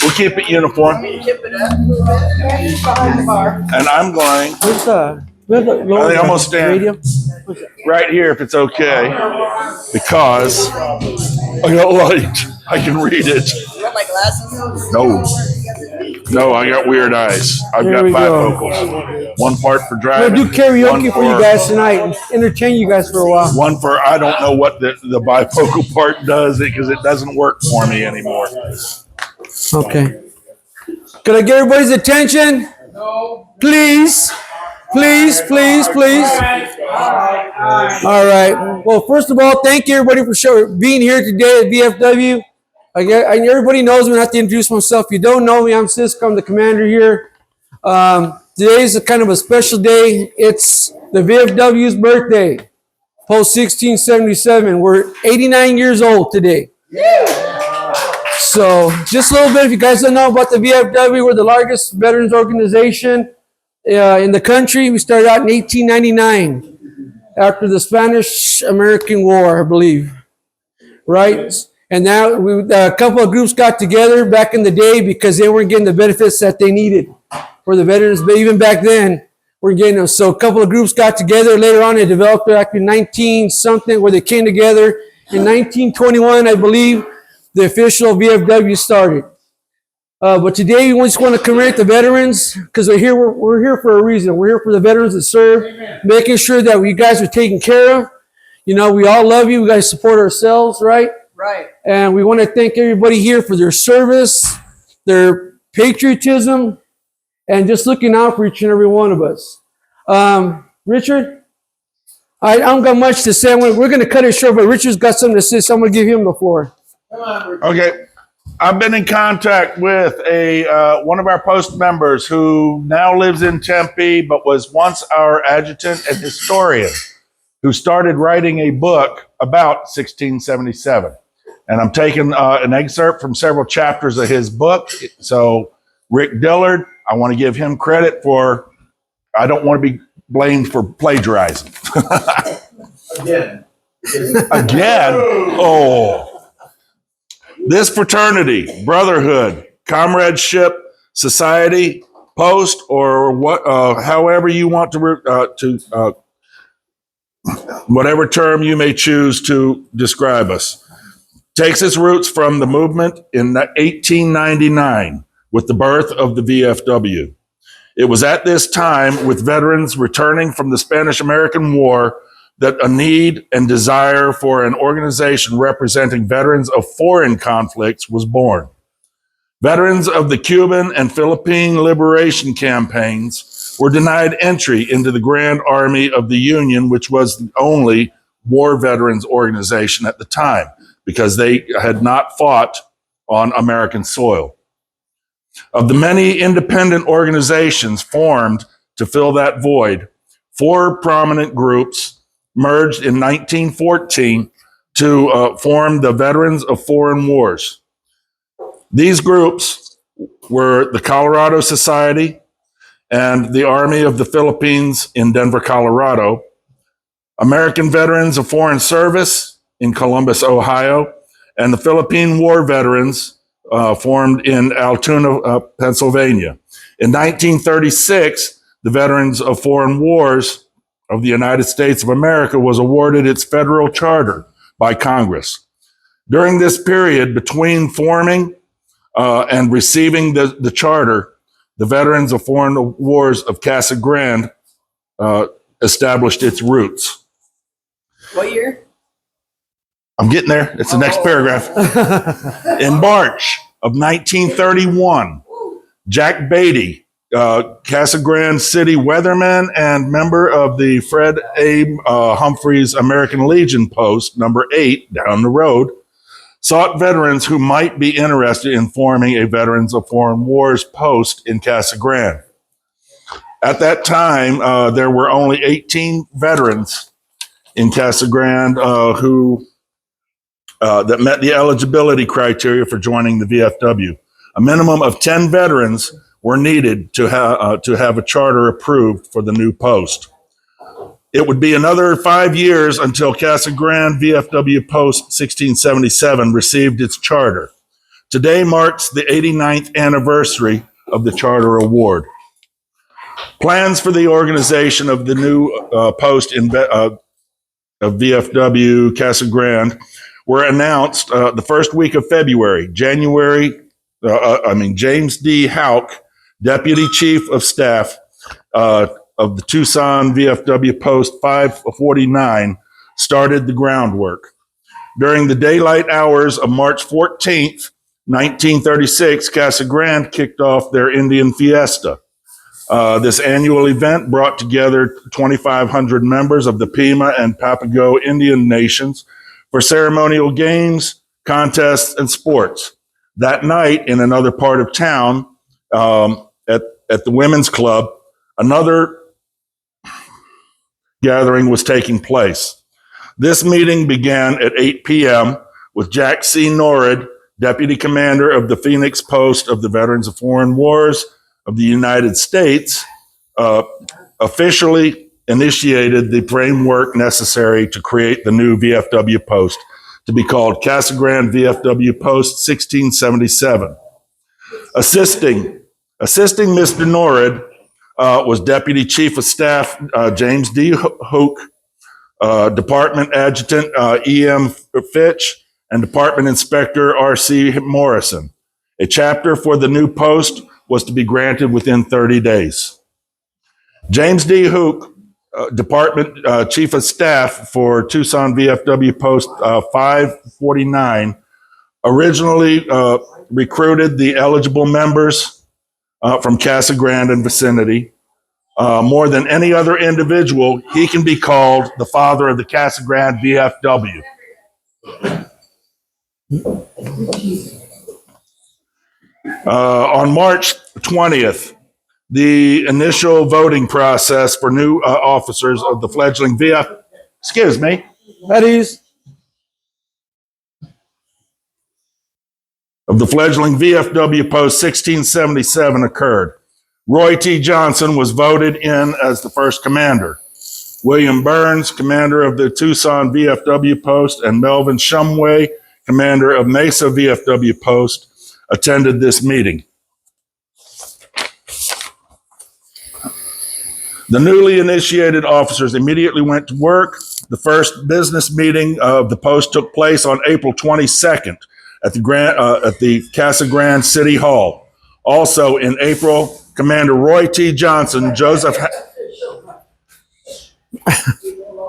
We'll keep it uniform. Tip it up a little bit. Behind the bar. And I'm going, What's I think I'm gonna stand radio? right here if it's okay, because I got light. I can read it. You want my glasses? No, I got weird eyes. I've There got we go. bifocals. One part for We'll driving. do karaoke one for you guys tonight and entertain you guys for a while. One for, I don't know what the bifocal part does because it doesn't work for me anymore. Okay. Could I get everybody's attention? No. Please. Please. All right. Well, first of all, thank you everybody for being here today at VFW. Everybody knows me. I have to introduce myself. If you don't know me, I'm Cisco. I'm the commander here. Today is a kind of a special day. It's the VFW's birthday, post 1677. We're 89 years old today. So just a little bit, if you guys don't know about the VFW, we're the largest veterans organization in the country. We started out in 1899 after the Spanish-American War, I believe, right? And now a couple of groups got together back in the day because they weren't getting the benefits that they needed for the veterans. But even back then, we're getting them. So a couple of groups got together. Later on, they developed back in 19-something where they came together. In 1921, I believe, the official VFW started. But today, we just want to commemorate the veterans because we're here for a reason. We're here for the veterans that serve, making sure that you guys are taken care of. You know, we all love you. We got to support ourselves, right? Right. And we want to thank everybody here for their service, their patriotism, and just looking out for each and every one of us. Richard, I don't got much to say. We're going to cut it short, but Richard's got something to say, so I'm going to give him the floor. Okay. I've been in contact with one of our post members who now lives in Tempe, but was once our adjutant and historian, who started writing a book about 1677. And I'm taking an excerpt from several chapters of his book. So Rick Dillard, I want to give him credit for, I don't want to be blamed for plagiarizing. Again. Oh. This fraternity, brotherhood, comradeship, society, post, or what, however you want to whatever term you may choose to describe us, takes its roots from the movement in 1899 with the birth of the VFW. It was at this time, with veterans returning from the Spanish-American War, that a need and desire for an organization representing veterans of foreign conflicts was born. Veterans of the Cuban and Philippine liberation campaigns were denied entry into the Grand Army of the Union, which was the only war veterans organization at the time, because they had not fought on American soil. Of the many independent organizations formed to fill that void, 4 prominent groups merged in 1914 to form the Veterans of Foreign Wars. These groups were the Colorado Society and the Army of the Philippines in Denver, Colorado, American Veterans of Foreign Service in Columbus, Ohio, and the Philippine War Veterans formed in Altoona, Pennsylvania. In 1936, the Veterans of Foreign Wars of the United States of America was awarded its federal charter by Congress. During this period between forming and receiving the charter, the Veterans of Foreign Wars of Casa Grande established its roots. What year? I'm getting there. It's the next paragraph. In March of 1931, Jack Beatty, Casa Grande City weatherman and member of the Fred A. Humphreys American Legion Post, number 8, down the road, sought veterans who might be interested in forming a Veterans of Foreign Wars post in Casa Grande. At that time, there were only 18 veterans in Casa Grande who that met the eligibility criteria for joining the VFW. A minimum of 10 veterans were needed to have a charter approved for the new post. It would be another 5 years until Casa Grande VFW Post 1677 received its charter. Today marks the 89th anniversary of the Charter Award. Plans for the organization of the new post of VFW Casa Grande were announced the first week of February. James D. Houck, Deputy Chief of Staff of the Tucson VFW Post 549, started the groundwork. During the daylight hours of March 14th, 1936, Casa Grande kicked off their Indian Fiesta. This annual event brought together 2,500 members of the Pima and Papago Indian nations for ceremonial games, contests, and sports. That night, in another part of town, at the Women's Club, another gathering was taking place. This meeting began at 8 p.m. with Jack C. Norrid, Deputy Commander of the Phoenix Post of the Veterans of Foreign Wars of the United States, officially initiated the framework necessary to create the new VFW post, to be called Casa Grande VFW Post 1677. Assisting Mr. Norrid was Deputy Chief of Staff James D. Hook, Department Adjutant E.M. Fitch, and Department Inspector R.C. Morrison. A chapter for the new post was to be granted within 30 days. James D. Hook, Department Chief of Staff for Tucson VFW Post 549, originally recruited the eligible members from Casa Grande and vicinity. More than any other individual, he can be called the father of the Casa Grande VFW. On March 20th, the initial voting process for new officers of the fledgling VF, excuse me, That is, of the fledgling VFW Post 1677 occurred. Roy T. Johnson was voted in as the first commander. William Burns, commander of the Tucson VFW Post, and Melvin Shumway, commander of Mesa VFW Post, attended this meeting. The newly initiated officers immediately went to work. The first business meeting of the post took place on April 22nd at the Casa Grande City Hall. Also in April, Commander Roy T. Johnson,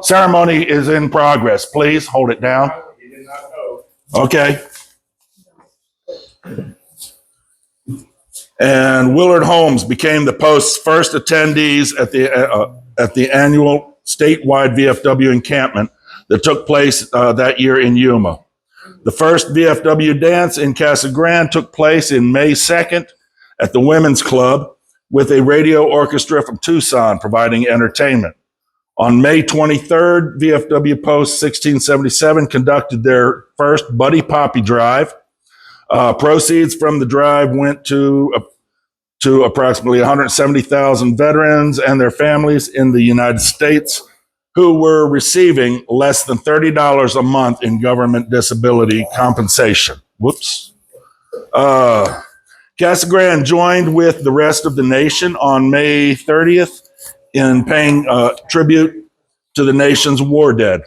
ceremony is in progress. Please hold it down. Okay. And Willard Holmes became the post's first attendees at the annual statewide VFW encampment that took place that year in Yuma. The first VFW dance in Casa Grande took place in May 2nd at the Women's Club with a radio orchestra from Tucson providing entertainment. On May 23rd, VFW Post 1677 conducted their first Buddy Poppy Drive. Proceeds from the drive went to approximately 170,000 veterans and their families in the United States who were receiving less than $30 a month in government disability compensation. Whoops. Casa Grande joined with the rest of the nation on May 30th in paying tribute to the nation's war dead.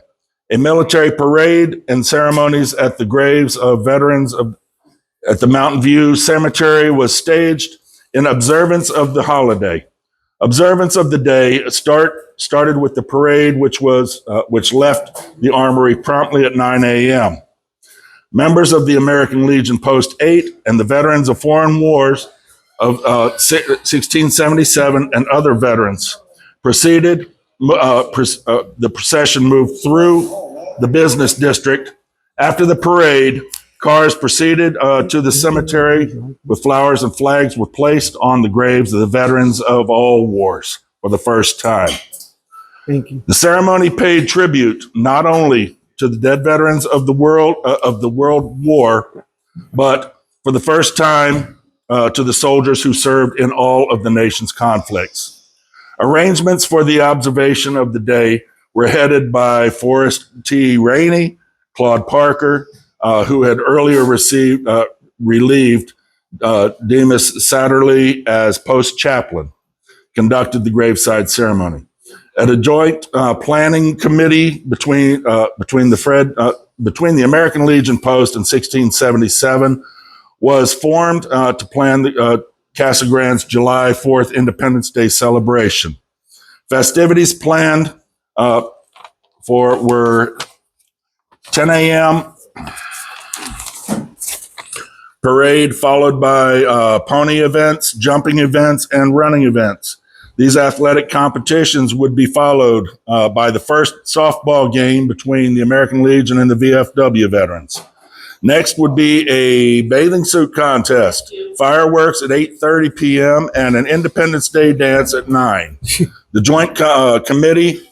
A military parade and ceremonies at the graves of veterans at the Mountain View Cemetery was staged in observance of the holiday. Observance of the day started with the parade, which left the armory promptly at 9 a.m. Members of the American Legion Post 8 and the Veterans of Foreign Wars of 1677 and other veterans proceeded. The procession moved through the business district. After the parade, cars proceeded to the cemetery with flowers and flags were placed on the graves of the veterans of all wars for the first time. thank you. The ceremony paid tribute not only to the dead veterans of the World War, but for the first time to the soldiers who served in all of the nation's conflicts. Arrangements for the observation of the day were headed by Forrest T. Rainey, Claude Parker, who had earlier relieved Demas Satterley as post chaplain, conducted the graveside ceremony. At a joint planning committee between the American Legion Post and 1677 was formed to plan the Casa Grande's July 4th Independence Day celebration. Festivities planned were 10 a.m. parade followed by pony events, jumping events, and running events. These athletic competitions would be followed by the first softball game between the American Legion and the VFW veterans. Next would be a bathing suit contest, fireworks at 8:30 p.m., and an Independence Day dance at 9. The joint committee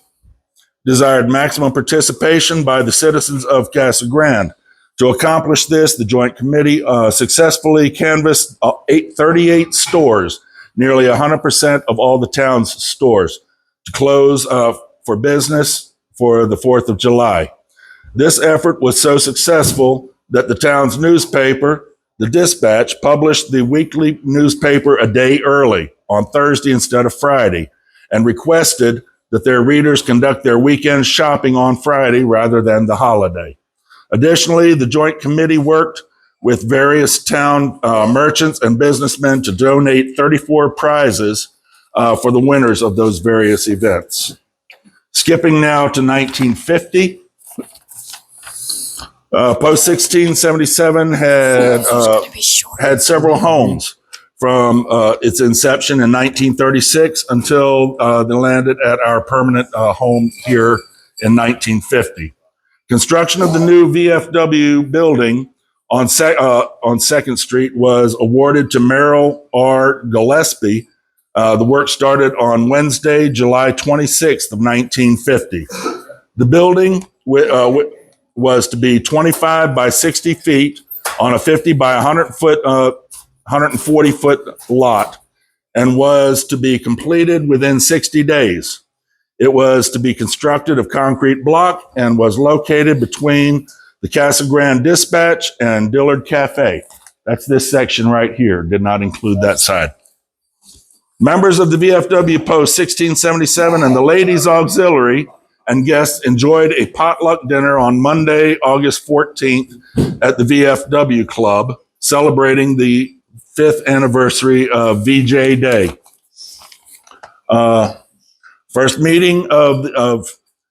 desired maximum participation by the citizens of Casa Grande. To accomplish this, the joint committee successfully canvassed 38 stores, nearly 100% of all the town's stores, to close for business for the 4th of July. This effort was so successful that the town's newspaper, the Dispatch, published the weekly newspaper a day early, on Thursday instead of Friday, and requested that their readers conduct their weekend shopping on Friday rather than the holiday. Additionally, the joint committee worked with various town merchants and businessmen to donate 34 prizes for the winners of those various events. Skipping now to 1950, Post 1677 had several homes from its inception in 1936 until they landed at our permanent home here in 1950. Construction of the new VFW building on 2nd Street was awarded to Merrill R. Gillespie. The work started on Wednesday, July 26th of 1950. The building was to be 25 by 60 feet on a 50 by 140 foot lot and was to be completed within 60 days. It was to be constructed of concrete block and was located between the Casa Grande Dispatch and Dillard Cafe. That's this section right here. Did not include that side. Members of the VFW Post 1677 and the Ladies Auxiliary and guests enjoyed a potluck dinner on Monday, August 14th at the VFW Club, celebrating the 5th anniversary of VJ Day. First meeting of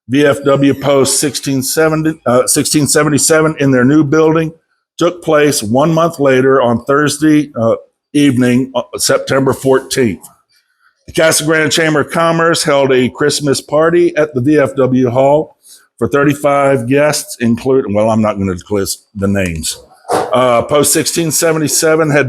VFW Post 1677 in their new building took place 1 month later on Thursday evening, September 14th. The Casa Grande Chamber of Commerce held a Christmas party at the VFW Hall for 35 guests, including, well, I'm not going to list the names. Post 1677 has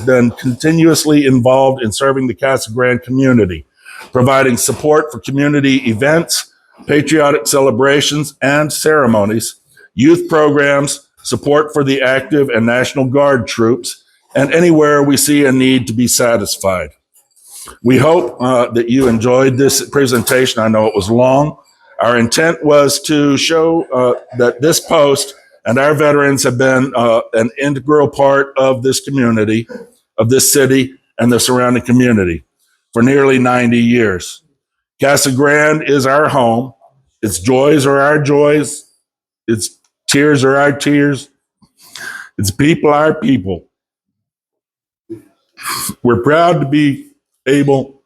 been continuously involved in serving the Casa Grande community, providing support for community events, patriotic celebrations and ceremonies, youth programs, support for the active and National Guard troops, and anywhere we see a need to be satisfied. We hope that you enjoyed this presentation. I know it was long. Our intent was to show that this post and our veterans have been an integral part of this community, of this city, and the surrounding community for nearly 90 years. Casa Grande is our home. Its joys are our joys. Its tears are our tears. Its people are our people. We're proud to be able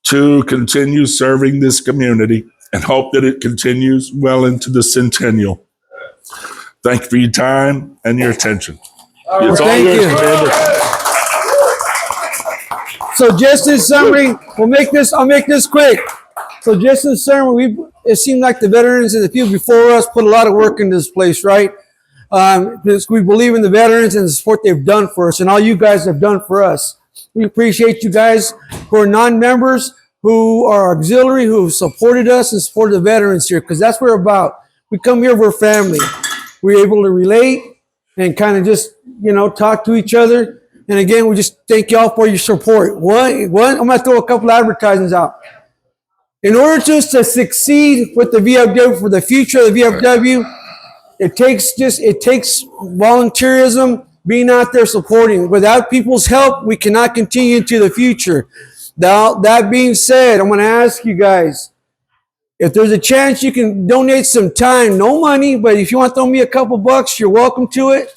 to continue serving this community and hope that it continues well into the centennial. Thank you for your time and your attention. It's all Thank yours, you. Commander. So just in summary, I'll make this quick. So just in summary, it seemed like the veterans and the people before us put a lot of work into this place, right? Because we believe in the veterans and the support they've done for us and all you guys have done for us. We appreciate you guys who are non-members, who are auxiliary, who have supported us and supported the veterans here, because that's what we're about. We come here, we're family. We're able to relate and kind of just, talk to each other. And again, we just thank y'all for your support. I'm going to throw a couple advertisements out. In order to succeed with the VFW, for the future of the VFW, It takes volunteerism, being out there supporting. Without people's help, we cannot continue into the future. Now, that being said, I'm going to ask you guys, if there's a chance you can donate some time, no money, but if you want to throw me a couple bucks, you're welcome to it.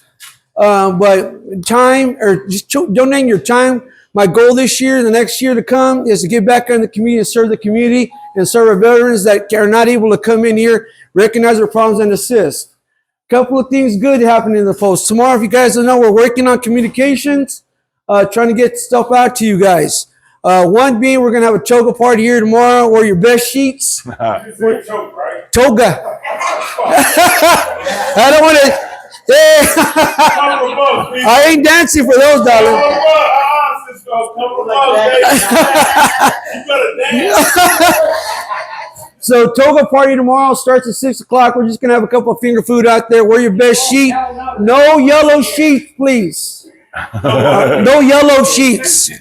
But time, or just donating your time. My goal this year, the next year to come, is to get back in the community and serve the community and serve our veterans that are not able to come in here, recognize their problems, and assist. Couple of things good happening in the post. Tomorrow, if you guys don't know, we're working on communications, trying to get stuff out to you guys. One being, we're going to have a toga party here tomorrow. Wear your best sheets. Toga. I don't want to. I ain't dancing for those dollars. So toga party tomorrow starts at 6 o'clock. We're just going to have a couple of finger food out there. Wear your best sheet. No yellow sheets, please. No yellow sheets.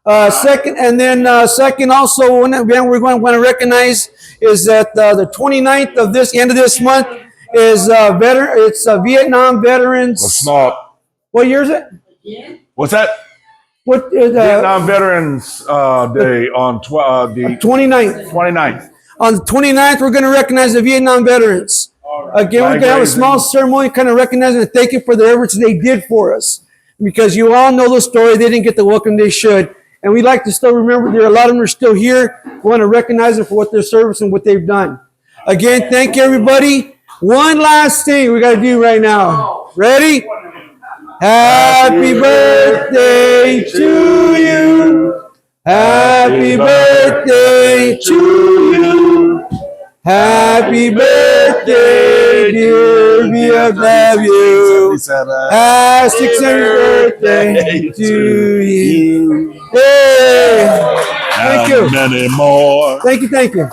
Second also, one event we're going to recognize is that the 29th of this end of this month is Vietnam Veterans. Well, small. What year is it? What's that? What is Vietnam Veterans Day on the 29th? 29th. On the 29th, we're going to recognize the Vietnam veterans. Again, we're going to have a small ceremony kind of recognizing and thanking for the efforts they did for us. Because you all know the story. They didn't get the welcome they should. And we'd like to still remember there. A lot of them are still here. We want to recognize them for what their service and what they've done. Again, thank you, everybody. One last thing we got to do right now. Ready? Happy birthday to you. Happy birthday to you. Happy birthday, dear VFW. 600th birthday to you. Hey. Thank you. Many more. Thank you.